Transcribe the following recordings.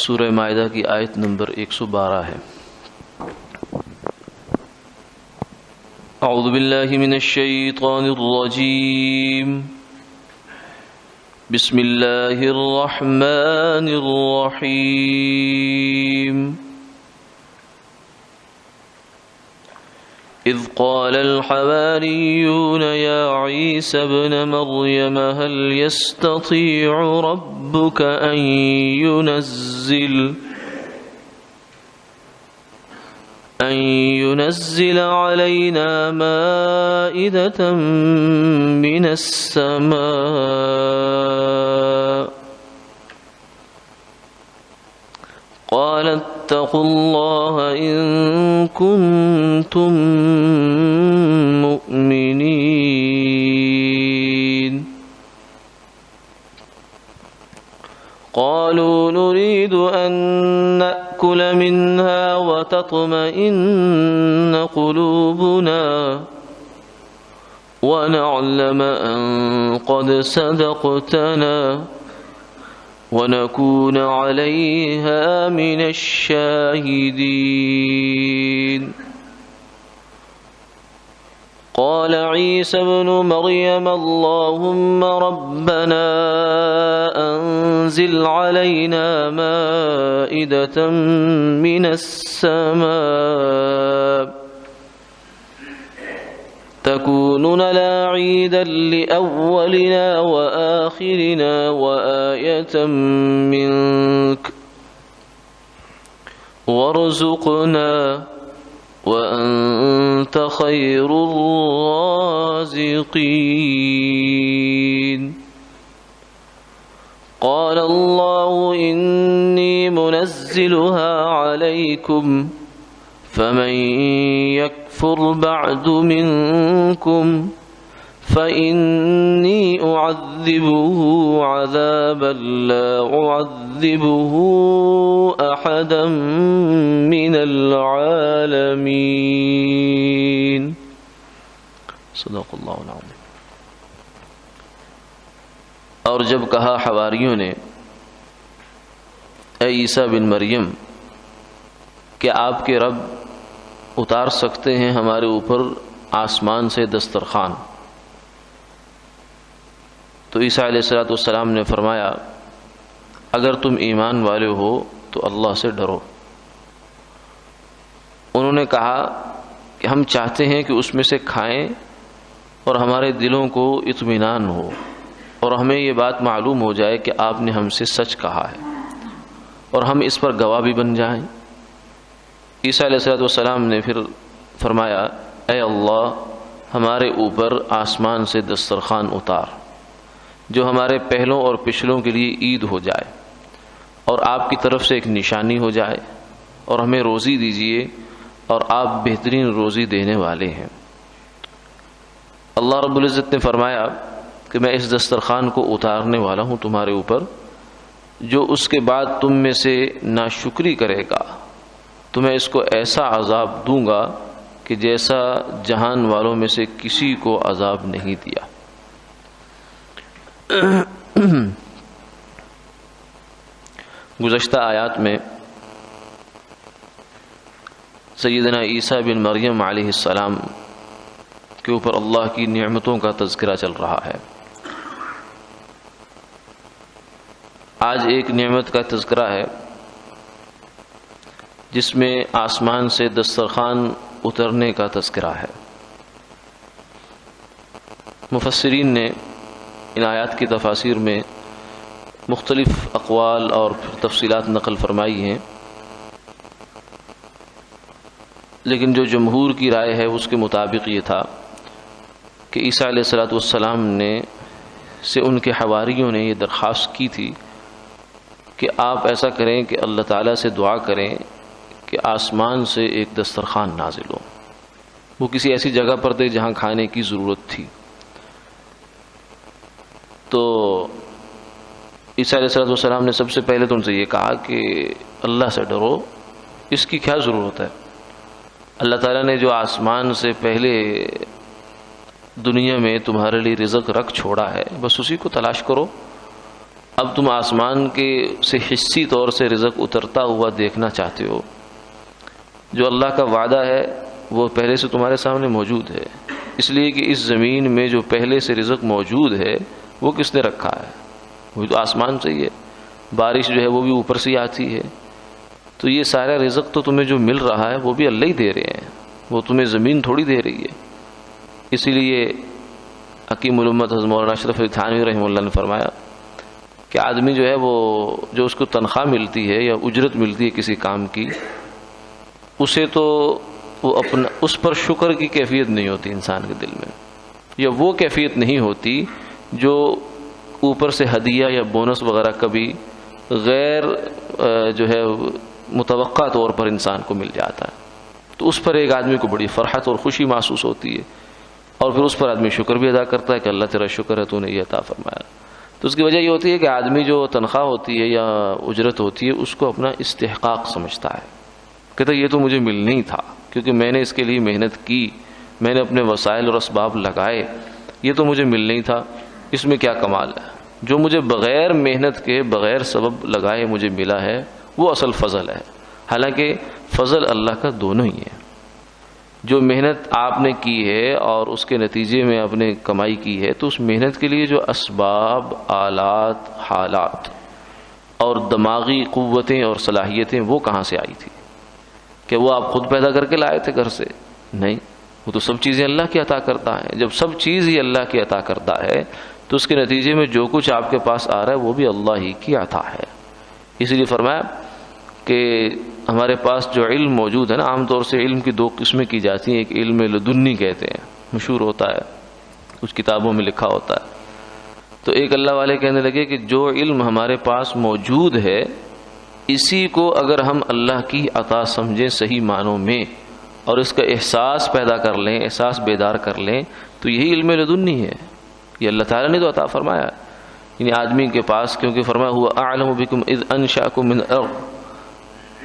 سورہ مائدہ کی آیت نمبر 112 ہے۔ اعوذ باللہ من الشیطان الرجیم، بسم اللہ الرحمن الرحیم۔ اذ قال الحواریون یا عیسی ابن مریم هل يستطيع ربك أن ينزل علينا مائدة من السماء قال اتقوا الله إن كنتم مؤمنين قالوا نريد أن نأكل منها وتطمئن قلوبنا ونعلم أن قد صدقتنا ونكون عليها من الشاهدين قال عيسى ابن مريم اللهم ربنا أنزل علينا مائدة من السماء تكون لنا عيدا لأولنا وآخرنا وآية منك وارزقنا وأنت خير الرازقين قال الله إني منزلها عليكم فمن يكفر بعد منكم فإني أعذبه عذابا لا أعذبه أحدا من العالمين صدق اللہ العظیم۔ اور جب کہا حواریوں نے اے عیسیٰ بن مریم کہ آپ کے رب اتار سکتے ہیں ہمارے اوپر آسمان سے دسترخوان، تو عیسیٰ علیہ السلام نے فرمایا اگر تم ایمان والے ہو تو اللہ سے ڈرو۔ انہوں نے کہا کہ ہم چاہتے ہیں کہ اس میں سے کھائیں اور ہمارے دلوں کو اطمینان ہو اور ہمیں یہ بات معلوم ہو جائے کہ آپ نے ہم سے سچ کہا ہے اور ہم اس پر گواہ بھی بن جائیں۔ عیسیٰ علیہ السلام نے پھر فرمایا اے اللہ ہمارے اوپر آسمان سے دسترخوان اتار جو ہمارے پہلوں اور پچھلوں کے لیے عید ہو جائے اور آپ کی طرف سے ایک نشانی ہو جائے اور ہمیں روزی دیجیے اور آپ بہترین روزی دینے والے ہیں۔ اللہ رب العزت نے فرمایا کہ میں اس دسترخوان کو اتارنے والا ہوں تمہارے اوپر، جو اس کے بعد تم میں سے ناشکری کرے گا تو میں اس کو ایسا عذاب دوں گا کہ جیسا جہان والوں میں سے کسی کو عذاب نہیں دیا۔ گزشتہ آیات میں سیدنا عیسیٰ بن مریم علیہ السلام کے اوپر اللہ کی نعمتوں کا تذکرہ چل رہا ہے۔ آج ایک نعمت کا تذکرہ ہے جس میں آسمان سے دسترخوان اترنے کا تذکرہ ہے۔ مفسرین نے ان آیات کی تفاسیر میں مختلف اقوال اور تفصیلات نقل فرمائی ہیں، لیکن جو جمہور کی رائے ہے اس کے مطابق یہ تھا کہ عیسیٰ علیہ السلام نے سے ان کے حواریوں نے یہ درخواست کی تھی کہ آپ ایسا کریں کہ اللہ تعالیٰ سے دعا کریں کہ آسمان سے ایک دسترخوان نازل ہو، وہ کسی ایسی جگہ پر تھے جہاں کھانے کی ضرورت تھی۔ تو عیسیٰ علیہ السلام نے سب سے پہلے تو ان سے یہ کہا کہ اللہ سے ڈرو، اس کی کیا ضرورت ہے؟ اللہ تعالیٰ نے جو آسمان سے پہلے دنیا میں تمہارے لیے رزق رکھ چھوڑا ہے، بس اسی کو تلاش کرو اب تم آسمان کے سے حصی طور سے رزق اترتا ہوا دیکھنا چاہتے ہو. جو اللہ کا وعدہ ہے وہ پہلے سے تمہارے سامنے موجود ہے، اس لیے کہ اس زمین میں جو پہلے سے رزق موجود ہے وہ کس نے رکھا ہے؟ وہ تو آسمان سے ہی ہے. بارش جو ہے وہ بھی اوپر سے آتی ہے. تو یہ سارا رزق تو تمہیں جو مل رہا ہے وہ بھی اللہ ہی دے رہے ہیں، وہ تمہیں زمین تھوڑی دے رہی ہے. اسی لیے حکیم الامت حضرت مولانا اشرف تھانوی رحمہ اللہ نے فرمایا کہ آدمی جو ہے وہ جو اس کو تنخواہ ملتی ہے یا اجرت ملتی ہے کسی کام کی، اسے تو وہ اپنا اس پر شکر کی کیفیت نہیں ہوتی انسان کے دل میں، یا وہ کیفیت نہیں ہوتی جو اوپر سے ہدیہ یا بونس وغیرہ کبھی غیر جو ہے متوقع طور پر انسان کو مل جاتا ہے. تو اس پر ایک آدمی کو بڑی فرحت اور خوشی محسوس ہوتی ہے، اور پھر اس پر آدمی شکر بھی ادا کرتا ہے کہ اللہ تیرا شکر ہے تو نے یہ عطا فرمایا. تو اس کی وجہ یہ ہوتی ہے کہ آدمی جو تنخواہ ہوتی ہے یا اجرت ہوتی ہے اس کو اپنا استحقاق سمجھتا ہے، کہتا ہے یہ تو مجھے ملنا ہی تھا کیونکہ میں نے اس کے لیے محنت کی، میں نے اپنے وسائل اور اسباب لگائے، یہ تو مجھے ملنا ہی تھا، اس میں کیا کمال ہے؟ جو مجھے بغیر محنت کے بغیر سبب لگائے مجھے ملا ہے وہ اصل فضل ہے. حالانکہ فضل اللہ کا دونوں ہی ہے. جو محنت آپ نے کی ہے اور اس کے نتیجے میں آپ نے کمائی کی ہے، تو اس محنت کے لیے جو اسباب، آلات، حالات اور دماغی قوتیں اور صلاحیتیں وہ کہاں سے آئی تھی؟ کہ وہ آپ خود پیدا کر کے لائے تھے گھر سے؟ نہیں، وہ تو سب چیزیں اللہ کی عطا کرتا ہے. جب سب چیز ہی اللہ کی عطا کرتا ہے تو اس کے نتیجے میں جو کچھ آپ کے پاس آ رہا ہے وہ بھی اللہ ہی کی عطا ہے. اسی لیے فرمایا کہ ہمارے پاس جو علم موجود ہے نا، عام طور سے علم کی دو قسمیں کی جاتی ہیں. ایک علم لدنی کہتے ہیں، مشہور ہوتا ہے، کچھ کتابوں میں لکھا ہوتا ہے. تو ایک اللہ والے کہنے لگے کہ جو علم ہمارے پاس موجود ہے اسی کو اگر ہم اللہ کی عطا سمجھیں صحیح معنوں میں اور اس کا احساس پیدا کر لیں، احساس بیدار کر لیں، تو یہی علم لدنی ہے. یہ اللہ تعالیٰ نے تو عطا فرمایا. یعنی آدمی کے پاس، کیونکہ فرمایا ہوا اعلم بکم اذ انشأکم من الارض،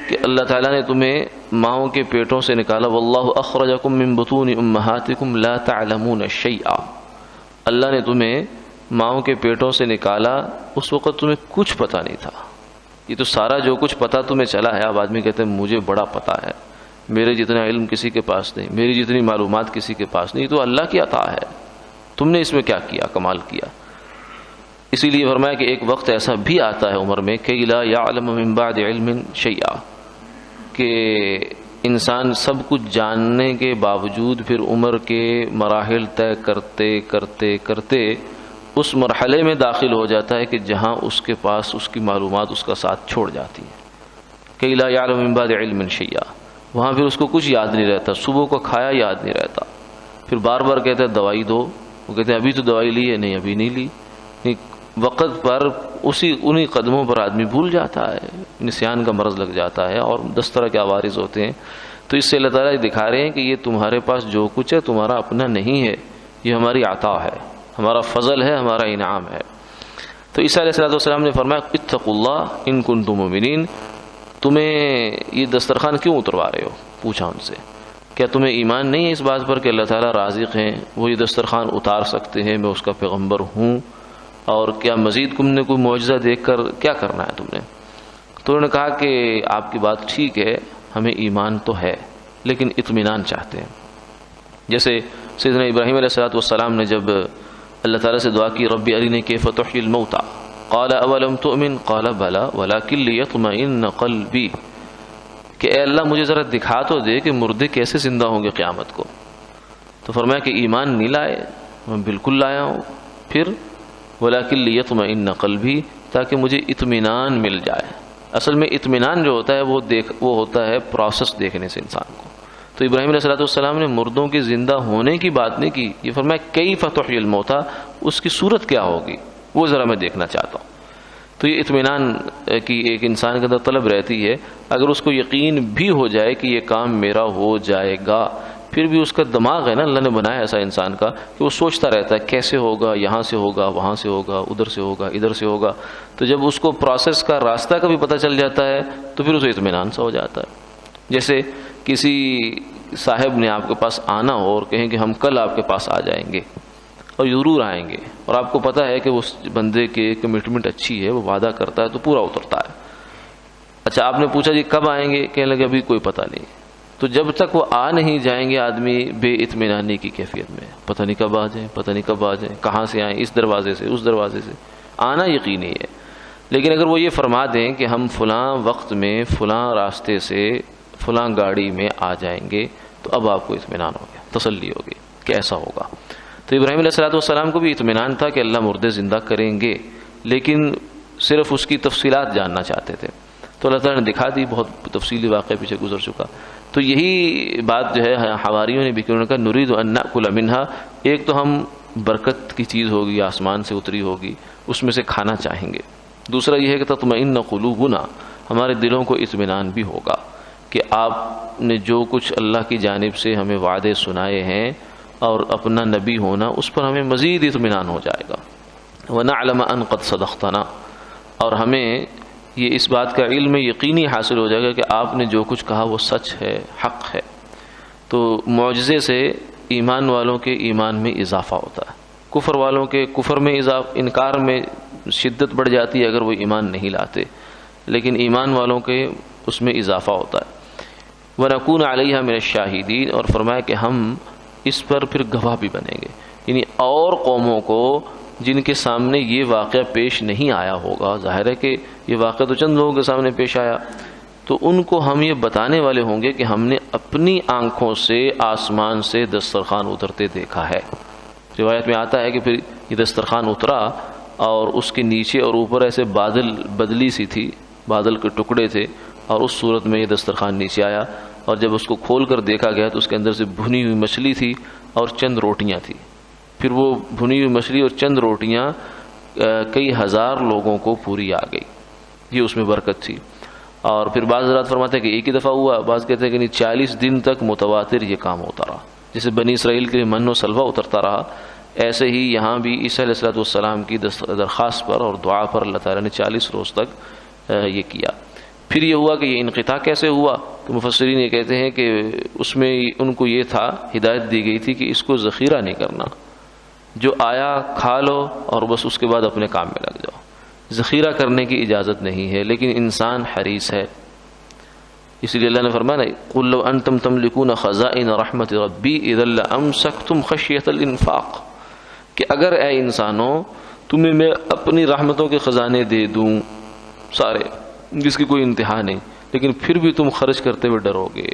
کہ اللہ تعالیٰ نے تمہیں ماؤں کے پیٹوں سے نکالا. واللہ اخرجکم من بطون امہاتکم لا تعلمون شیئا، اللہ نے تمہیں ماؤں کے پیٹوں سے نکالا، اس وقت تمہیں کچھ پتہ نہیں تھا. یہ تو سارا جو کچھ پتہ تمہیں چلا ہے، اب آدمی کہتے ہیں مجھے بڑا پتہ ہے، میرے جتنا علم کسی کے پاس نہیں، میری جتنی معلومات کسی کے پاس نہیں. یہ تو اللہ کی عطا ہے، تم نے اس میں کیا کیا، کمال کیا. اسی لیے فرمایا کہ ایک وقت ایسا بھی آتا ہے عمر میں کہ لا یعلم من بعد علم شیئا، کہ انسان سب کچھ جاننے کے باوجود پھر عمر کے مراحل طے کرتے کرتے کرتے اس مرحلے میں داخل ہو جاتا ہے کہ جہاں اس کے پاس اس کی معلومات اس کا ساتھ چھوڑ جاتی ہیں. کہ لا یعلم من بعد علم شیئا، وہاں پھر اس کو کچھ یاد نہیں رہتا، صبح کو کھایا یاد نہیں رہتا، پھر بار بار کہتے ہیں دوائی دو، وہ کہتے ہیں ابھی تو دوائی لی ہے، نہیں ابھی نہیں لی. وقت پر انہی قدموں پر آدمی بھول جاتا ہے، نسیان کا مرض لگ جاتا ہے اور 10 طرح کے عوارض ہوتے ہیں. تو اس سے اللہ تعالیٰ دکھا رہے ہیں کہ یہ تمہارے پاس جو کچھ ہے تمہارا اپنا نہیں ہے، یہ ہماری عطا ہے، ہمارا فضل ہے، ہمارا انعام ہے. تو عیسیٰ علیہ السلام نے فرمایا اتقوا اللہ ان کنتم مؤمنین، تمہیں یہ دسترخوان کیوں اتروا رہے ہو؟ پوچھا ان سے، کیا تمہیں ایمان نہیں ہے اس بات پر کہ اللہ تعالیٰ رازق ہیں، وہ یہ دسترخوان اتار سکتے ہیں، میں اس کا پیغمبر ہوں، اور کیا مزید تم نے کوئی معجزہ دیکھ کر کیا کرنا ہے تم نے؟ تو انہوں نے کہا کہ آپ کی بات ٹھیک ہے، ہمیں ایمان تو ہے لیکن اطمینان چاہتے ہیں. جیسے سیدنا ابراہیم علیہ السلام نے جب اللہ تعالیٰ سے دعا کی ربی ارنی کیف تحیی الموتى قال اولم تؤمن قال بلی ولکن لیطمئن قلبی، کہ اے اللہ مجھے ذرا دکھا تو دے کہ مردے کیسے زندہ ہوں گے قیامت کو. تو فرمایا کہ ایمان نہیں لائے؟ میں بالکل لایا ہوں. پھر ولیکن لیطمئن قلبی، تاکہ مجھے اطمینان مل جائے. اصل میں اطمینان جو ہوتا ہے وہ ہوتا ہے پروسیس دیکھنے سے انسان کو. تو ابراہیم علیہ السلام نے مردوں کے زندہ ہونے کی بات نہیں کی، یہ فرمایا کیف تحیی الموتى، اس کی صورت کیا ہوگی وہ ذرا میں دیکھنا چاہتا ہوں. تو یہ اطمینان کی ایک انسان کے اندر طلب رہتی ہے. اگر اس کو یقین بھی ہو جائے کہ یہ کام میرا ہو جائے گا، پھر بھی اس کا دماغ ہے نا، اللہ نے بنایا ایسا انسان کا کہ وہ سوچتا رہتا ہے کیسے ہوگا، یہاں سے ہوگا، وہاں سے ہوگا، ادھر سے ہوگا، ادھر سے ہوگا. تو جب اس کو پروسیس کا راستہ کا بھی پتہ چل جاتا ہے تو پھر اسے اطمینان سا ہو جاتا ہے. جیسے کسی صاحب نے آپ کے پاس آنا ہو اور کہیں کہ ہم کل آپ کے پاس آ جائیں گے، اور ضرور آئیں گے، اور آپ کو پتہ ہے کہ اس بندے کی کمٹمنٹ اچھی ہے، وہ وعدہ کرتا ہے تو پورا اترتا ہے۔ اچھا آپ نے پوچھا جی کب آئیں گے؟ کہنے لگے ابھی کوئی پتہ نہیں۔ تو جب تک وہ آ نہیں جائیں گے آدمی بے اطمینانی کی کیفیت میں، پتہ نہیں کب آ جائیں، پتہ نہیں کب آ جائیں، کہاں سے آئیں، اس دروازے سے اس دروازے سے، آنا یقینی ہے۔ لیکن اگر وہ یہ فرما دیں کہ ہم فلاں وقت میں فلاں راستے سے فلاں گاڑی میں آ جائیں گے، تو اب آپ کو اطمینان ہو گیا، تسلی ہوگی کہ ایسا ہوگا۔ تو ابراہیم علیہ السلام کو بھی اطمینان تھا کہ اللہ مردے زندہ کریں گے، لیکن صرف اس کی تفصیلات جاننا چاہتے تھے، تو اللہ تعالیٰ نے دکھا دی، بہت تفصیلی واقعہ پیچھے گزر چکا۔ تو یہی بات جو ہے حواریوں نے بھی کہ انہوں نے کہا نرید ان نأکل منہا، ایک تو ہم برکت کی چیز ہوگی، آسمان سے اتری ہوگی، اس میں سے کھانا چاہیں گے۔ دوسرا یہ ہے کہ تطمئن قلوبنا، ہمارے دلوں کو اطمینان بھی ہوگا کہ آپ نے جو کچھ اللہ کی جانب سے ہمیں وعدے سنائے ہیں اور اپنا نبی ہونا، اس پر ہمیں مزید اطمینان ہو جائے گا۔ وَنَعْلَمَ أَن قَدْ صَدَقْتَنَا، اور ہمیں یہ اس بات کا علم یقینی حاصل ہو جائے گا کہ آپ نے جو کچھ کہا وہ سچ ہے، حق ہے۔ تو معجزے سے ایمان والوں کے ایمان میں اضافہ ہوتا ہے، کفر والوں کے کفر میں انکار میں شدت بڑھ جاتی ہے اگر وہ ایمان نہیں لاتے، لیکن ایمان والوں کے اس میں اضافہ ہوتا ہے۔ وَنَكُونَ عَلَيْهَا مِنَ الشَّاهِدِينَ، اور فرمایا کہ ہم اس پر پھر گواہ بھی بنیں گے، یعنی اور قوموں کو جن کے سامنے یہ واقعہ پیش نہیں آیا ہوگا، ظاہر ہے کہ یہ واقعہ تو چند لوگوں کے سامنے پیش آیا، تو ان کو ہم یہ بتانے والے ہوں گے کہ ہم نے اپنی آنکھوں سے آسمان سے دسترخوان اترتے دیکھا ہے۔ روایت میں آتا ہے کہ پھر یہ دسترخوان اترا اور اس کے نیچے اور اوپر ایسے بدلی سی تھی، بادل کے ٹکڑے تھے، اور اس صورت میں یہ دسترخوان نیچے آیا، اور جب اس کو کھول کر دیکھا گیا تو اس کے اندر سے بھنی ہوئی مچھلی تھی اور چند روٹیاں تھیں۔ پھر وہ بھنی ہوئی مچھلی اور چند روٹیاں کئی ہزار لوگوں کو پوری آ گئی، یہ اس میں برکت تھی۔ اور پھر بعض حضرات فرماتے ہیں کہ ایک ہی دفعہ ہوا، بعض کہتے ہیں کہ نہیں 40 دن تک متواتر یہ کام ہوتا رہا، جیسے بنی اسرائیل کے لیے من و سلوہ اترتا رہا، ایسے ہی یہاں بھی عیسیٰ علیہ السلام کی درخواست پر اور دعا پر اللہ تعالیٰ نے 40 روز تک یہ کیا۔ پھر یہ ہوا کہ یہ انقطاع کیسے ہوا، کہ مفسرین یہ کہتے ہیں کہ اس میں ان کو یہ تھا، ہدایت دی گئی تھی کہ اس کو ذخیرہ نہیں کرنا، جو آیا کھا لو اور بس اس کے بعد اپنے کام میں لگ جاؤ، ذخیرہ کرنے کی اجازت نہیں ہے، لیکن انسان حریص ہے، اس لیے اللہ نے فرمایا قُل لَوْ أَنْتُمْ تَمْلِكُونَ خَزَائِنَ رَحْمَةِ رَبِّي إِذًا لَأَمْسَكْتُمْ خَشْيَةَ الْإِنفَاقِ، کہ اگر اے انسانوں تمہیں میں اپنی رحمتوں کے خزانے دے دوں سارے، جس کی کوئی انتہا نہیں، لیکن پھر بھی تم خرچ کرتے ہوئے ڈرو گے،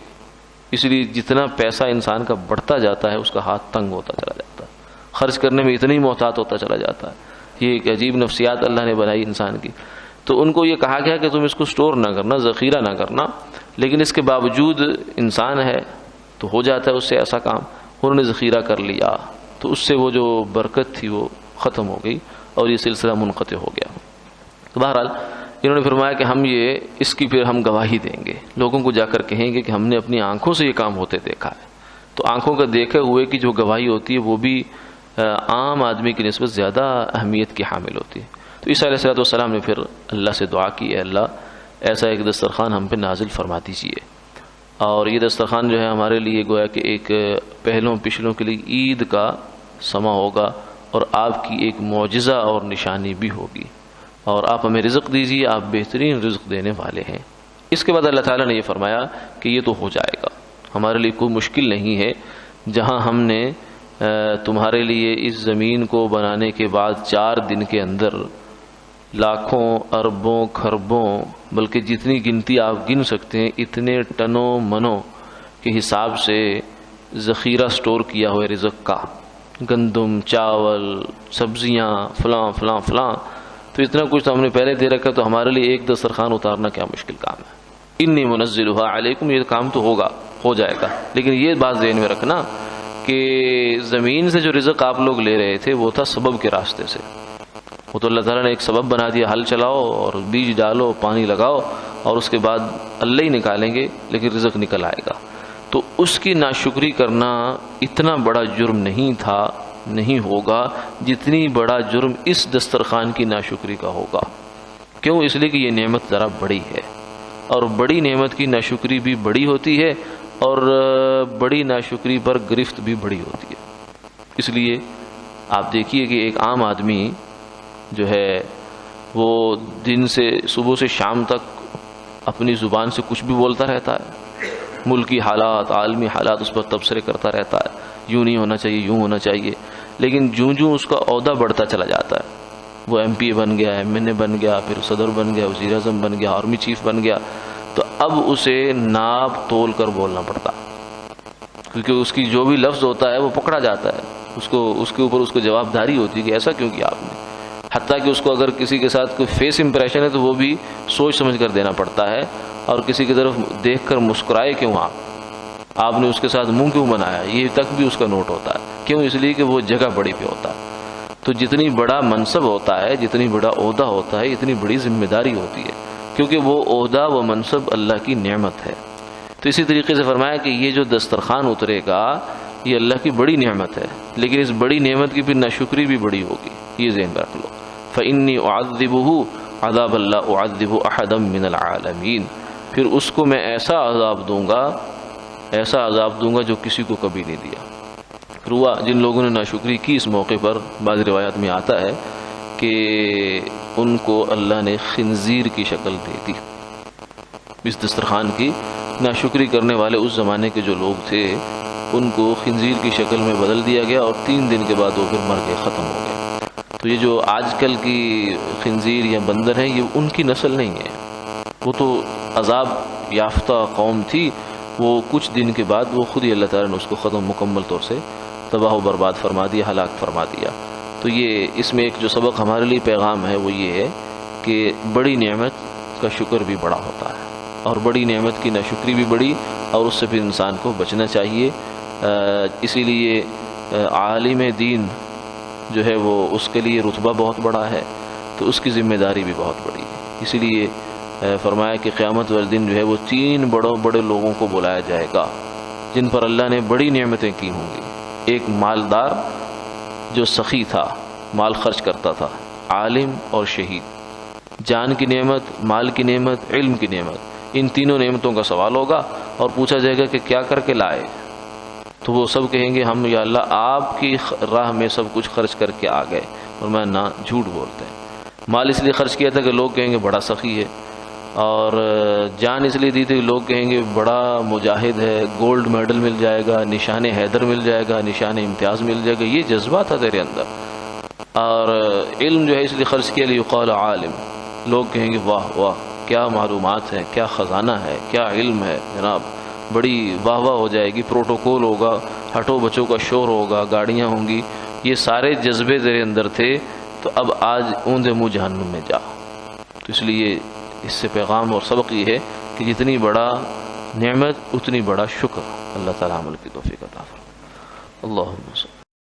اس لیے جتنا پیسہ انسان کا بڑھتا جاتا ہے اس کا ہاتھ تنگ ہوتا چلا جاتا ہے، خرچ کرنے میں اتنی محتاط ہوتا چلا جاتا ہے۔ یہ ایک عجیب نفسیات اللہ نے بنائی انسان کی۔ تو ان کو یہ کہا گیا کہ تم اس کو سٹور نہ کرنا، ذخیرہ نہ کرنا، لیکن اس کے باوجود انسان ہے تو ہو جاتا ہے اس سے ایسا کام، انہوں نے ذخیرہ کر لیا، تو اس سے وہ جو برکت تھی وہ ختم ہو گئی اور یہ سلسلہ منقطع ہو گیا۔ تو بہرحال انہوں نے فرمایا کہ ہم یہ اس کی پھر ہم گواہی دیں گے، لوگوں کو جا کر کہیں گے کہ ہم نے اپنی آنکھوں سے یہ کام ہوتے دیکھا ہے۔ تو آنکھوں کا دیکھے ہوئے کی جو گواہی ہوتی ہے وہ بھی عام آدمی کی نسبت زیادہ اہمیت کی حامل ہوتی ہے۔ تو عیسیٰ علیہ السلام نے پھر اللہ سے دعا کی، اے اللہ ایسا ایک دسترخوان ہم پہ نازل فرما دیجیے، اور یہ دسترخوان جو ہے ہمارے لیے گویا کہ ایک پہلوں پچھلوں کے لیے عید کا سما ہوگا، اور آپ کی ایک معجزہ اور نشانی بھی ہوگی، اور آپ ہمیں رزق دیجیے، آپ بہترین رزق دینے والے ہیں۔ اس کے بعد اللہ تعالیٰ نے یہ فرمایا کہ یہ تو ہو جائے گا، ہمارے لیے کوئی مشکل نہیں ہے، جہاں ہم نے تمہارے لیے اس زمین کو بنانے کے بعد 4 دن کے اندر لاکھوں اربوں کھربوں بلکہ جتنی گنتی آپ گن سکتے ہیں اتنے ٹنوں منوں کے حساب سے ذخیرہ سٹور کیا ہوا ہے رزق کا، گندم، چاول، سبزیاں، فلاں فلاں فلاں، تو اتنا کچھ تو ہم نے پہلے دے رکھا، تو ہمارے لیے ایک دسترخوان اتارنا کیا مشکل کام ہے۔ انی منزلھا علیکم، یہ کام تو ہوگا، ہو جائے گا، لیکن یہ بات ذہن میں رکھنا کہ زمین سے جو رزق آپ لوگ لے رہے تھے وہ تھا سبب کے راستے سے، وہ تو اللہ تعالیٰ نے ایک سبب بنا دیا، ہل چلاؤ اور بیج ڈالو، پانی لگاؤ، اور اس کے بعد اللہ ہی نکالیں گے، لیکن رزق نکل آئے گا۔ تو اس کی ناشکری کرنا اتنا بڑا جرم نہیں تھا، نہیں ہوگا جتنی بڑا جرم اس دسترخوان کی ناشکری کا ہوگا۔ کیوں؟ اس لیے کہ یہ نعمت ذرا بڑی ہے، اور بڑی نعمت کی ناشکری بھی بڑی ہوتی ہے، اور بڑی ناشکری پر گرفت بھی بڑی ہوتی ہے۔ اس لیے آپ دیکھیے کہ ایک عام آدمی جو ہے وہ دن سے صبح سے شام تک اپنی زبان سے کچھ بھی بولتا رہتا ہے، ملکی حالات، عالمی حالات اس پر تبصرے کرتا رہتا ہے، یوں نہیں ہونا چاہیے، یوں ہونا چاہیے، لیکن جوں اس کا عہدہ بڑھتا چلا جاتا ہے، وہ ایم پی بن گیا، ایم این اے بن گیا، پھر صدر بن گیا، وزیر اعظم بن گیا، آرمی چیف بن گیا، تو اب اسے ناپ تول کر بولنا پڑتا، کیونکہ اس کی جو بھی لفظ ہوتا ہے وہ پکڑا جاتا ہے، اس کے اوپر اس کو جواب داری ہوتی ہے کہ ایسا کیوں کیا آپ نے، حتیٰ کہ اس کو اگر کسی کے ساتھ کوئی فیس امپریشن ہے تو وہ بھی سوچ سمجھ کر دینا پڑتا ہے، اور کسی کی طرف دیکھ کر مسکرائے کیوں آپ نے اس کے ساتھ منہ کیوں بنایا، یہ تک بھی اس کا نوٹ ہوتا ہے، کیوں؟ اس لیے کہ وہ جگہ بڑی پہ ہوتا ہے۔ تو جتنی بڑا منصب ہوتا ہے، جتنی بڑا عہدہ ہوتا ہے، اتنی بڑی ذمہ داری ہوتی ہے، کیونکہ وہ عہدہ و منصب اللہ کی نعمت ہے۔ تو اسی طریقے سے فرمایا کہ یہ جو دسترخوان اترے گا یہ اللہ کی بڑی نعمت ہے، لیکن اس بڑی نعمت کی پھر ناشکری بھی بڑی ہوگی، یہ ذہن میں رکھ لو۔ فإنی أعذبه عذاب لا أعذب أحدا من العالمین، پھر اس کو میں ایسا عذاب دوں گا جو کسی کو کبھی نہیں دیا۔ روا جن لوگوں نے ناشکری کی اس موقع پر، بعض روایات میں آتا ہے کہ ان کو اللہ نے خنزیر کی شکل دے دی۔ اس دسترخوان کی ناشکری کرنے والے اس زمانے کے جو لوگ تھے ان کو خنزیر کی شکل میں بدل دیا گیا، اور 3 دن کے بعد وہ پھر مر گئے، ختم ہو گئے۔ تو یہ جو آج کل کی خنزیر یا بندر ہیں یہ ان کی نسل نہیں ہے، وہ تو عذاب یافتہ قوم تھی، وہ کچھ دن کے بعد وہ خود ہی اللہ تعالیٰ نے اس کو ختم مکمل طور سے تباہ و برباد فرما دیا، ہلاک فرما دیا۔ تو یہ اس میں ایک جو سبق ہمارے لیے پیغام ہے وہ یہ ہے کہ بڑی نعمت کا شکر بھی بڑا ہوتا ہے، اور بڑی نعمت کی ناشکری بھی بڑی، اور اس سے پھر انسان کو بچنا چاہیے۔ اسی لیے عالم دین جو ہے وہ اس کے لیے رتبہ بہت بڑا ہے، تو اس کی ذمہ داری بھی بہت بڑی ہے۔ اسی لیے فرمایا کہ قیامت والے دن جو ہے وہ 3 بڑے لوگوں کو بلایا جائے گا جن پر اللہ نے بڑی نعمتیں کی ہوں گی۔ ایک مالدار جو سخی تھا، مال خرچ کرتا تھا، عالم اور شہید، جان کی نعمت، مال کی نعمت، علم کی نعمت، ان تینوں نعمتوں کا سوال ہوگا اور پوچھا جائے گا کہ کیا کر کے لائے، تو وہ سب کہیں گے ہم یا اللہ آپ کی راہ میں سب کچھ خرچ کر کے آ گئے، اور میں نہ جھوٹ بولتے ہیں۔ مال اس لیے خرچ کیا تھا کہ لوگ کہیں گے بڑا سخی ہے، اور جان اس لیے دی تھی کہ لوگ کہیں گے بڑا مجاہد ہے، گولڈ میڈل مل جائے گا، نشان حیدر مل جائے گا، نشان امتیاز مل جائے گا، یہ جذبہ تھا تیرے اندر۔ اور علم جو ہے اس لیے خرچ کیا لیقال عالم، لوگ کہیں گے واہ واہ کیا معلومات ہیں، کیا خزانہ ہے، کیا علم ہے جناب، بڑی واہ واہ ہو جائے گی، پروٹوکول ہوگا، ہٹو بچوں کا شور ہوگا، گاڑیاں ہوں گی، یہ سارے جذبے تیرے اندر تھے، تو اب آج اوندے منہ جہنم میں جا۔ تو اس لیے اس سے پیغام اور سبق یہ ہے کہ جتنی بڑا نعمت اتنی بڑا شکر، اللہ تعالیٰ عمل کی توفیق عطا فرمائے۔ اللہم صل